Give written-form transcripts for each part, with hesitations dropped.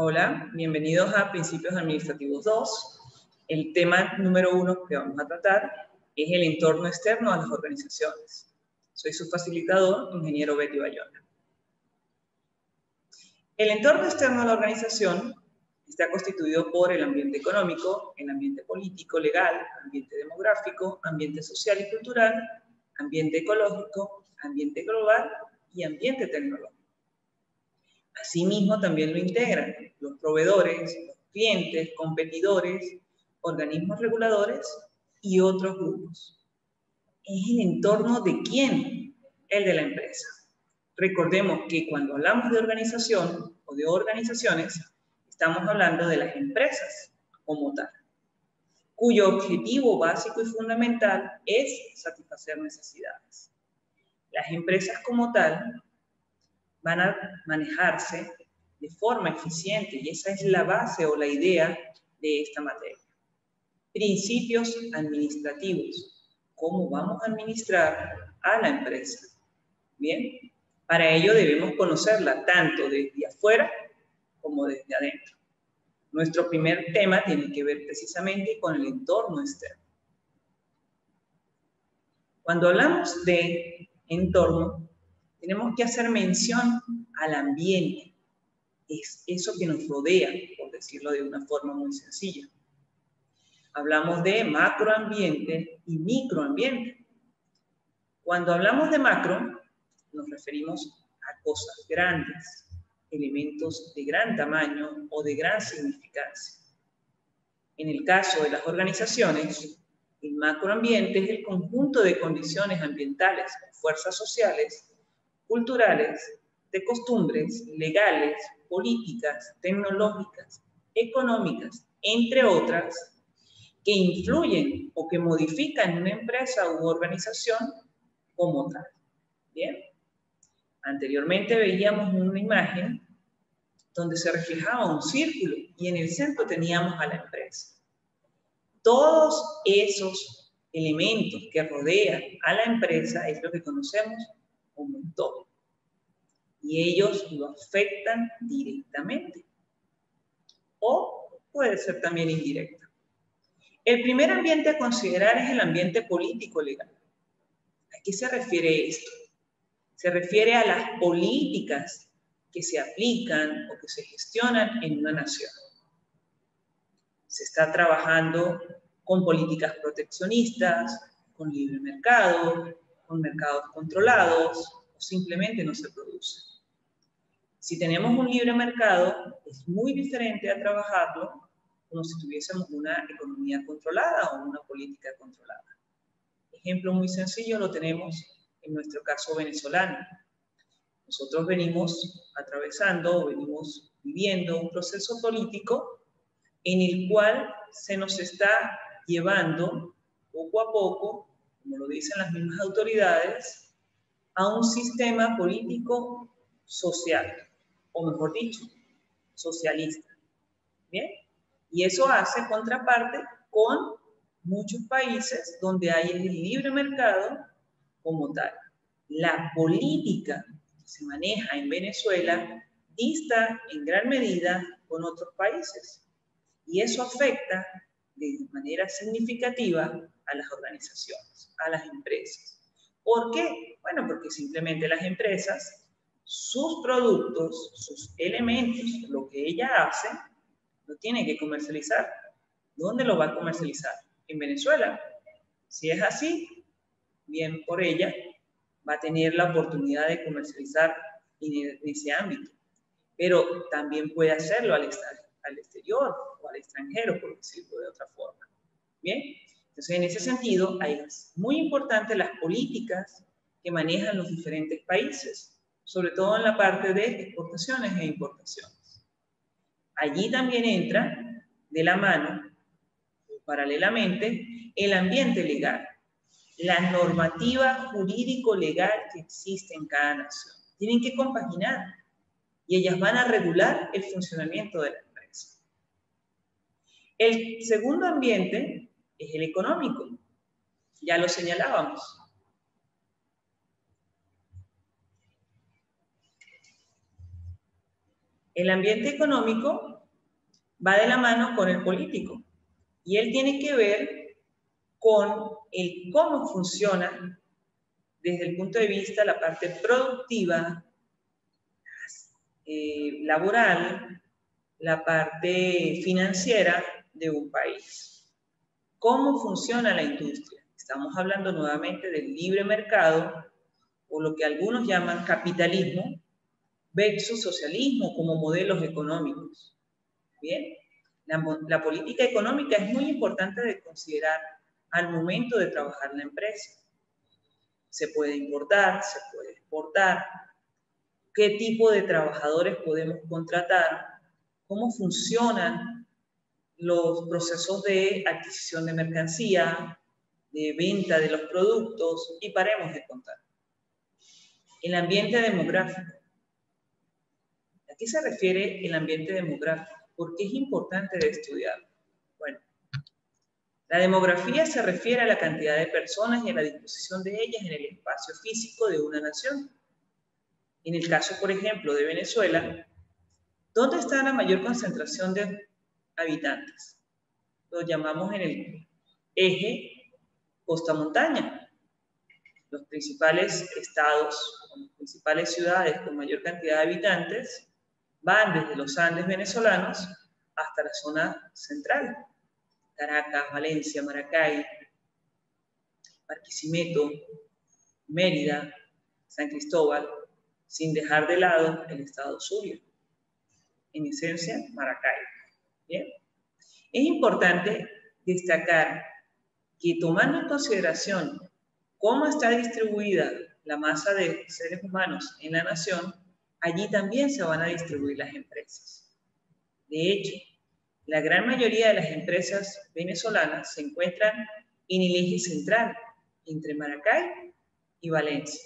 Hola, bienvenidos a Principios Administrativos 2. El tema número 1 que vamos a tratar es el entorno externo a las organizaciones. Soy su facilitador, ingeniero Betty Bayona. El entorno externo a la organización está constituido por el ambiente económico, el ambiente político, legal, ambiente demográfico, ambiente social y cultural, ambiente ecológico, ambiente global y ambiente tecnológico. Asimismo, también lo integran los proveedores, los clientes, competidores, organismos reguladores y otros grupos. ¿Es el entorno de quién? El de la empresa. Recordemos que cuando hablamos de organización o de organizaciones, estamos hablando de las empresas como tal, cuyo objetivo básico y fundamental es satisfacer necesidades. Las empresas como tal van a manejarse de forma eficiente y esa es la base o la idea de esta materia. Principios administrativos. ¿Cómo vamos a administrar a la empresa? Bien, para ello debemos conocerla tanto desde afuera como desde adentro. Nuestro primer tema tiene que ver precisamente con el entorno externo. Cuando hablamos de entorno, tenemos que hacer mención al ambiente. Es eso que nos rodea, por decirlo de una forma muy sencilla. Hablamos de macroambiente y microambiente. Cuando hablamos de macro, nos referimos a cosas grandes, elementos de gran tamaño o de gran significancia. En el caso de las organizaciones, el macroambiente es el conjunto de condiciones ambientales, fuerzas sociales, culturales, de costumbres, legales, políticas, tecnológicas, económicas, entre otras, que influyen o que modifican una empresa u organización como tal. Bien. Anteriormente veíamos una imagen donde se reflejaba un círculo y en el centro teníamos a la empresa. Todos esos elementos que rodean a la empresa es lo que conocemos como entorno. Y ellos lo afectan directamente. O puede ser también indirecta. El primer ambiente a considerar es el ambiente político-legal. ¿A qué se refiere esto? Se refiere a las políticas que se aplican o que se gestionan en una nación. Se está trabajando con políticas proteccionistas, con libre mercado, con mercados controlados, o simplemente no se produce. Si tenemos un libre mercado, es muy diferente a trabajarlo como si tuviésemos una economía controlada o una política controlada. Ejemplo muy sencillo lo tenemos en nuestro caso venezolano. Nosotros venimos atravesando, venimos viviendo un proceso político en el cual se nos está llevando poco a poco, como lo dicen las mismas autoridades, a un sistema político social, o mejor dicho, socialista. ¿Bien? Y eso hace contraparte con muchos países donde hay el libre mercado como tal. La política que se maneja en Venezuela dista en gran medida con otros países. Y eso afecta de manera significativa a las organizaciones, a las empresas. ¿Por qué? Bueno, porque simplemente las empresas, sus productos, sus elementos, lo que ella hace, lo tiene que comercializar. ¿Dónde lo va a comercializar? En Venezuela. Si es así, bien por ella, va a tener la oportunidad de comercializar en ese ámbito. Pero también puede hacerlo al exterior o al extranjero, por decirlo de otra forma. Bien, entonces en ese sentido es muy importante las políticas que manejan los diferentes países, sobre todo en la parte de exportaciones e importaciones. Allí también entra de la mano, paralelamente, el ambiente legal, la normativa jurídico-legal que existe en cada nación. Tienen que compaginar y ellas van a regular el funcionamiento de la empresa. El segundo ambiente es el económico. Ya lo señalábamos. El ambiente económico va de la mano con el político. Y él tiene que ver con el cómo funciona desde el punto de vista la parte productiva, laboral, la parte financiera de un país. ¿Cómo funciona la industria? Estamos hablando nuevamente del libre mercado, o lo que algunos llaman capitalismo, versus socialismo como modelos económicos. Bien, la política económica es muy importante de considerar al momento de trabajar en la empresa. Se puede importar, se puede exportar, qué tipo de trabajadores podemos contratar, cómo funcionan los procesos de adquisición de mercancía, de venta de los productos, y paremos de contar. El ambiente demográfico. ¿A qué se refiere el ambiente demográfico? ¿Por qué es importante de estudiarlo? Bueno, la demografía se refiere a la cantidad de personas y a la disposición de ellas en el espacio físico de una nación. En el caso, por ejemplo, de Venezuela, ¿dónde está la mayor concentración de habitantes? Lo llamamos en el eje costa-montaña. Los principales estados, las principales ciudades con mayor cantidad de habitantes van desde los Andes venezolanos hasta la zona central. Caracas, Valencia, Maracay, Barquisimeto, Mérida, San Cristóbal, sin dejar de lado el estado Zulia. En esencia, Maracay. ¿Bien? Es importante destacar que tomando en consideración cómo está distribuida la masa de seres humanos en la nación, allí también se van a distribuir las empresas. De hecho, la gran mayoría de las empresas venezolanas se encuentran en el eje central, entre Maracay y Valencia.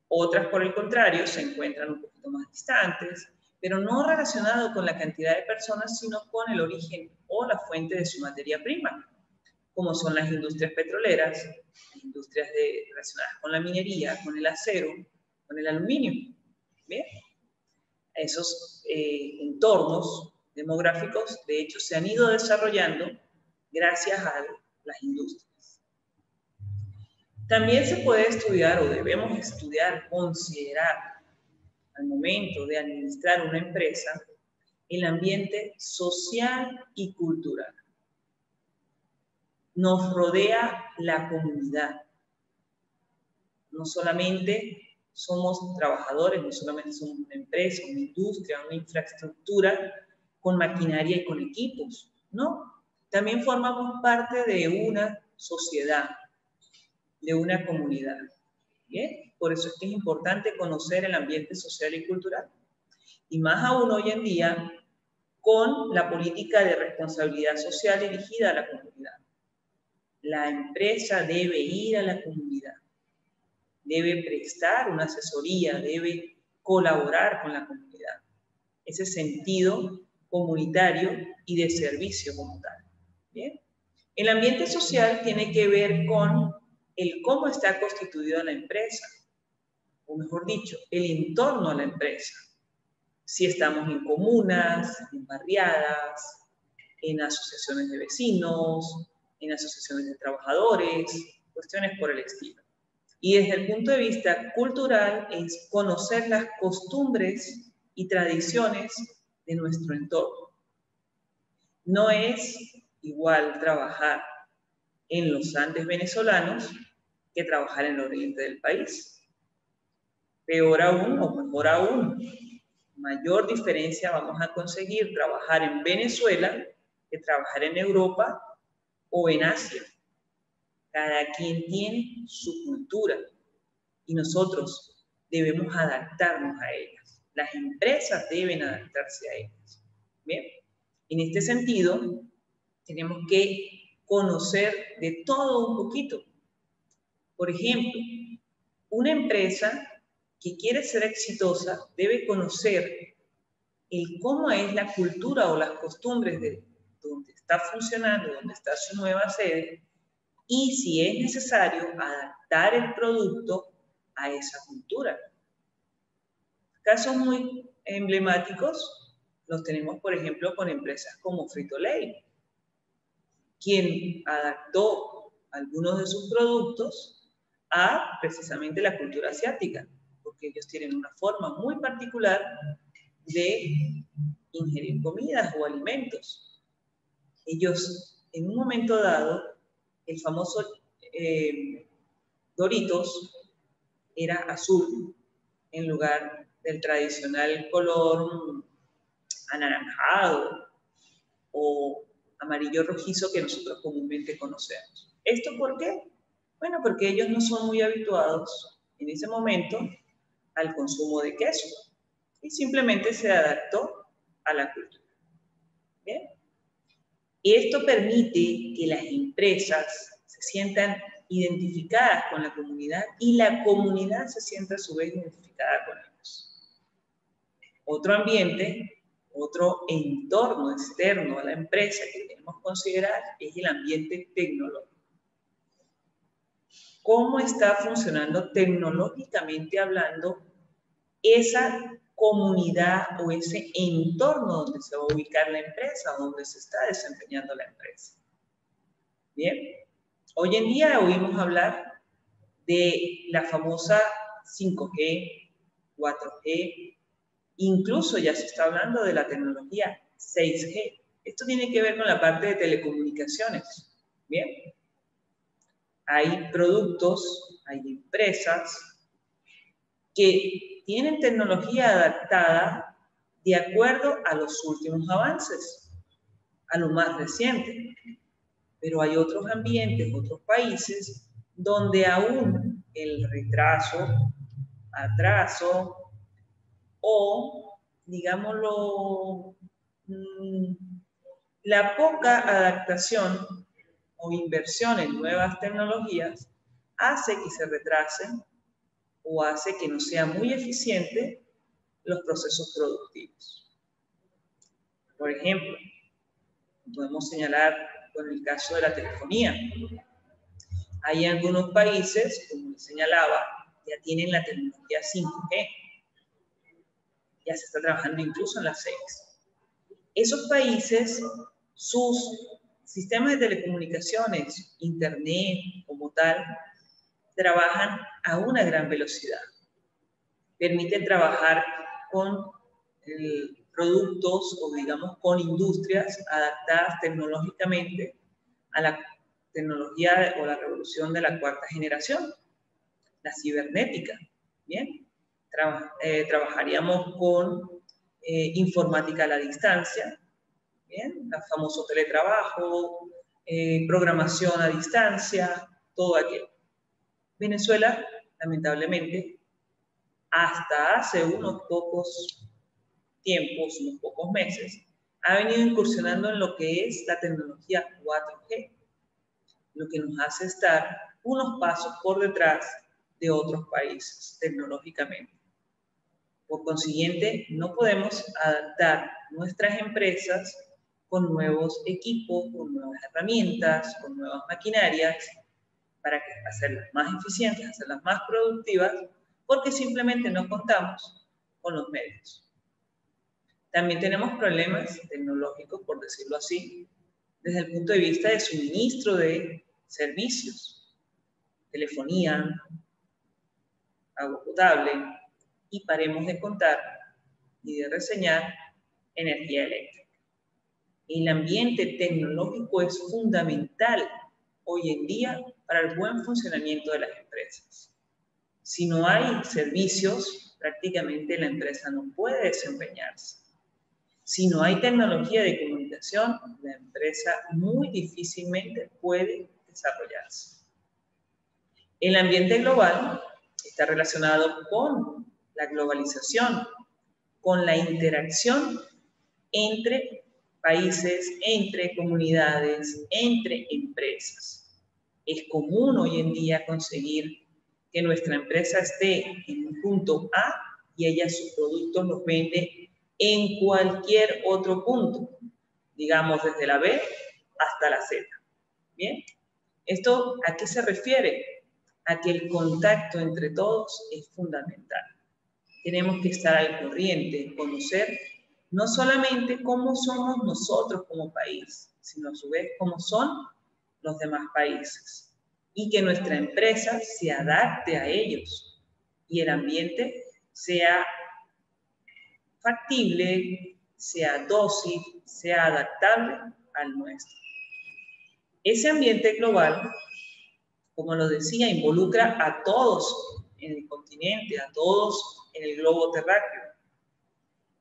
Otras, por el contrario, se encuentran un poquito más distantes, pero no relacionado con la cantidad de personas, sino con el origen o la fuente de su materia prima, como son las industrias petroleras, las industrias relacionadas con la minería, con el acero, con el aluminio. ¿Bien? Esos entornos demográficos, de hecho, se han ido desarrollando gracias a las industrias. También se puede estudiar, o debemos estudiar, considerar, al momento de administrar una empresa, el ambiente social y cultural. Nos rodea la comunidad. No solamente somos trabajadores, no solamente somos una empresa, una industria, una infraestructura con maquinaria y con equipos, ¿no? También formamos parte de una sociedad, de una comunidad. ¿Bien? Por eso es que es importante conocer el ambiente social y cultural. Y más aún hoy en día, con la política de responsabilidad social dirigida a la comunidad. La empresa debe ir a la comunidad, debe prestar una asesoría, debe colaborar con la comunidad. Ese sentido comunitario y de servicio como tal. ¿Bien? El ambiente social tiene que ver con el cómo está constituida la empresa, o mejor dicho, el entorno a la empresa. Si estamos en comunas, en barriadas, en asociaciones de vecinos, en asociaciones de trabajadores, cuestiones por el estilo. Y desde el punto de vista cultural es conocer las costumbres y tradiciones de nuestro entorno. No es igual trabajar en los Andes venezolanos que trabajar en el oriente del país. Peor aún, o mejor aún, mayor diferencia vamos a conseguir trabajar en Venezuela que trabajar en Europa o en Asia. Cada quien tiene su cultura y nosotros debemos adaptarnos a ellas. Las empresas deben adaptarse a ellas. ¿Bien? En este sentido, tenemos que conocer de todo un poquito. Por ejemplo, una empresa que quiere ser exitosa debe conocer el cómo es la cultura o las costumbres de donde está funcionando, donde está su nueva sede, y si es necesario, adaptar el producto a esa cultura. Casos muy emblemáticos, Los tenemos, por ejemplo, con empresas como Frito-Lay, quien adaptó algunos de sus productos a precisamente la cultura asiática, porque ellos tienen una forma muy particular de ingerir comidas o alimentos. Ellos, en un momento dado, el famoso Doritos era azul en lugar del tradicional color anaranjado o amarillo rojizo que nosotros comúnmente conocemos. ¿Esto por qué? Bueno, porque ellos no son muy habituados en ese momento al consumo de queso y simplemente se adaptó a la cultura. ¿Bien? Y esto permite que las empresas se sientan identificadas con la comunidad y la comunidad se sienta a su vez identificada con ellos. Otro ambiente, otro entorno externo a la empresa que debemos considerar es el ambiente tecnológico. ¿Cómo está funcionando tecnológicamente hablando esa comunidad o ese entorno donde se va a ubicar la empresa, donde se está desempeñando la empresa? Bien, hoy en día oímos hablar de la famosa 5G, 4G, incluso ya se está hablando de la tecnología 6G. Esto tiene que ver con la parte de telecomunicaciones. Bien, hay productos, hay empresas que tienen tecnología adaptada de acuerdo a los últimos avances, a lo más reciente. Pero hay otros ambientes, otros países, donde aún el retraso, atraso o, digámoslo, la poca adaptación o inversión en nuevas tecnologías hace que se retrasen o hace que no sea muy eficiente los procesos productivos. Por ejemplo, podemos señalar con el caso de la telefonía. Hay algunos países, como les señalaba, ya tienen la tecnología 5G. Ya se está trabajando incluso en las 6. Esos países, sus sistemas de telecomunicaciones, internet como tal, trabajan a una gran velocidad. Permiten trabajar con productos o digamos con industrias adaptadas tecnológicamente a la tecnología o la revolución de la cuarta generación, la cibernética. Bien, trabajaríamos con informática a la distancia, bien, el famoso teletrabajo, programación a distancia, todo aquello. Venezuela, lamentablemente, hasta hace unos pocos tiempos, unos pocos meses, ha venido incursionando en lo que es la tecnología 4G, lo que nos hace estar unos pasos por detrás de otros países tecnológicamente. Por consiguiente, no podemos adaptar nuestras empresas con nuevos equipos, con nuevas herramientas, con nuevas maquinarias, para hacerlas más eficientes, hacerlas más productivas, porque simplemente no contamos con los medios. También tenemos problemas tecnológicos, por decirlo así, desde el punto de vista de suministro de servicios, telefonía, agua potable, y paremos de contar y de reseñar energía eléctrica. El ambiente tecnológico es fundamental hoy en día para el buen funcionamiento de las empresas. Si no hay servicios, prácticamente la empresa no puede desempeñarse. Si no hay tecnología de comunicación, la empresa muy difícilmente puede desarrollarse. El ambiente global está relacionado con la globalización, con la interacción entre países, entre comunidades, entre empresas. Es común hoy en día conseguir que nuestra empresa esté en un punto A y ella sus productos los vende en cualquier otro punto, digamos desde la B hasta la Z. ¿Bien? ¿Esto a qué se refiere? A que el contacto entre todos es fundamental. Tenemos que estar al corriente, conocer no solamente cómo somos nosotros como país, sino a su vez cómo son los demás países. Y que nuestra empresa se adapte a ellos y el ambiente sea factible, sea dócil, sea adaptable al nuestro. Ese ambiente global, como lo decía, involucra a todos en el continente, a todos en el globo terráqueo.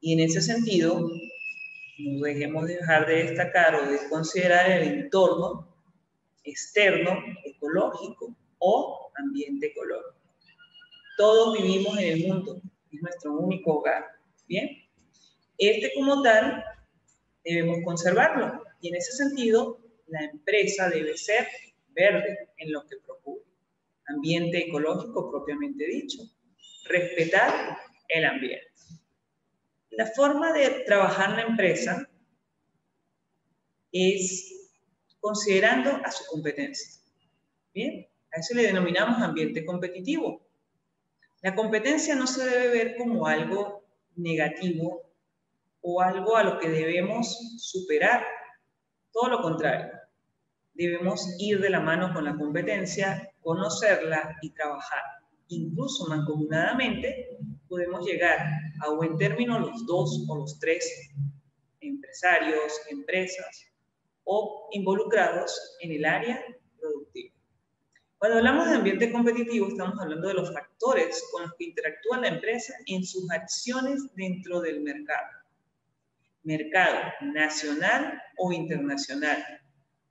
Y en ese sentido, no dejemos de dejar de destacar o de considerar el entorno externo, ecológico o ambiente ecológico. Todos vivimos en el mundo, es nuestro único hogar. Bien, este como tal debemos conservarlo y en ese sentido la empresa debe ser verde en lo que procure. Ambiente ecológico propiamente dicho, respetar el ambiente. La forma de trabajar la empresa es considerando a su competencia. Bien, a eso le denominamos ambiente competitivo. La competencia no se debe ver como algo negativo o algo a lo que debemos superar. Todo lo contrario. Debemos ir de la mano con la competencia, conocerla y trabajar. Incluso mancomunadamente podemos llegar a buen término los 2 o los 3 empresarios, empresas o involucrados en el área productiva. Cuando hablamos de ambiente competitivo, estamos hablando de los factores con los que interactúa la empresa en sus acciones dentro del mercado. Mercado nacional o internacional.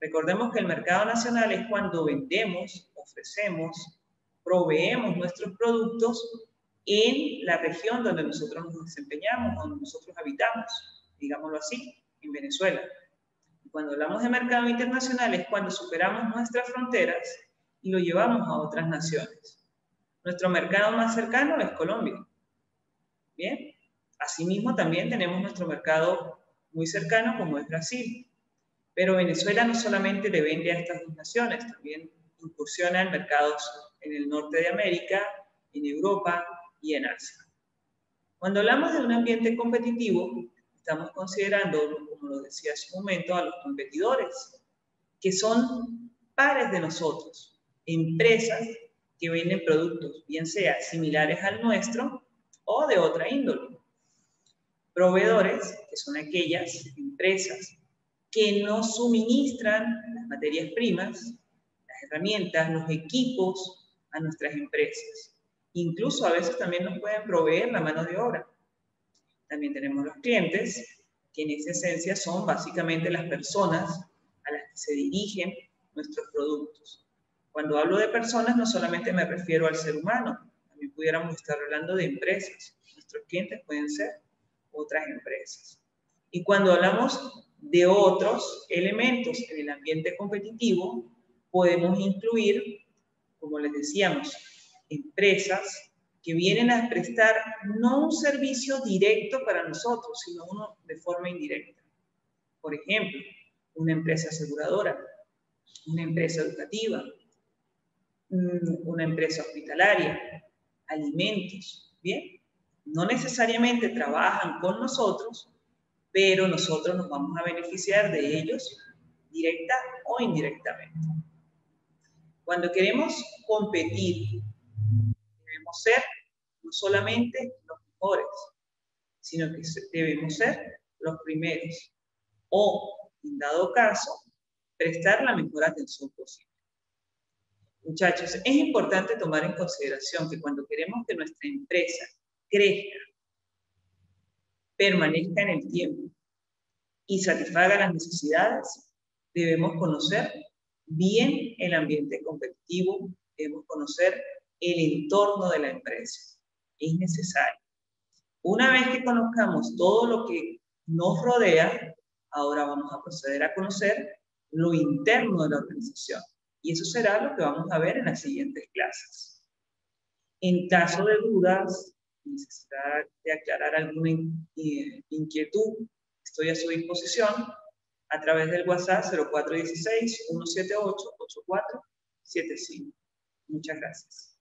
Recordemos que el mercado nacional es cuando vendemos, ofrecemos, proveemos nuestros productos en la región donde nosotros nos desempeñamos, donde nosotros habitamos, digámoslo así, en Venezuela. Y cuando hablamos de mercado internacional es cuando superamos nuestras fronteras y lo llevamos a otras naciones. Nuestro mercado más cercano es Colombia. Bien, asimismo también tenemos nuestro mercado muy cercano como es Brasil. Pero Venezuela no solamente le vende a estas dos naciones, también incursiona en mercados en el norte de América, en Europa y en Asia. Cuando hablamos de un ambiente competitivo, estamos considerando, como lo decía hace un momento, a los competidores, que son pares de nosotros, empresas que venden productos, bien sea similares al nuestro o de otra índole. Proveedores, que son aquellas empresas que nos suministran las materias primas, las herramientas, los equipos a nuestras empresas. Incluso a veces también nos pueden proveer la mano de obra. También tenemos los clientes, que en esa esencia son básicamente las personas a las que se dirigen nuestros productos. Cuando hablo de personas, no solamente me refiero al ser humano, también pudiéramos estar hablando de empresas. Nuestros clientes pueden ser otras empresas. Y cuando hablamos de otros elementos en el ambiente competitivo, podemos incluir, como les decíamos, empresas que vienen a prestar no un servicio directo para nosotros, sino uno de forma indirecta. Por ejemplo, una empresa aseguradora, una empresa educativa, una empresa hospitalaria, alimentos, ¿bien? No necesariamente trabajan con nosotros, pero nosotros nos vamos a beneficiar de ellos directa o indirectamente. Cuando queremos competir, debemos ser no solamente los mejores, sino que debemos ser los primeros o, en dado caso, prestar la mejor atención posible. Muchachos, es importante tomar en consideración que cuando queremos que nuestra empresa crezca, permanezca en el tiempo y satisfaga las necesidades, debemos conocer bien el ambiente competitivo, debemos conocer el entorno de la empresa. Es necesario. Una vez que conozcamos todo lo que nos rodea, ahora vamos a proceder a conocer lo interno de la organización. Y eso será lo que vamos a ver en las siguientes clases. En caso de dudas, necesidad de aclarar alguna inquietud, estoy a su disposición a través del WhatsApp 0416-178-8475. Muchas gracias.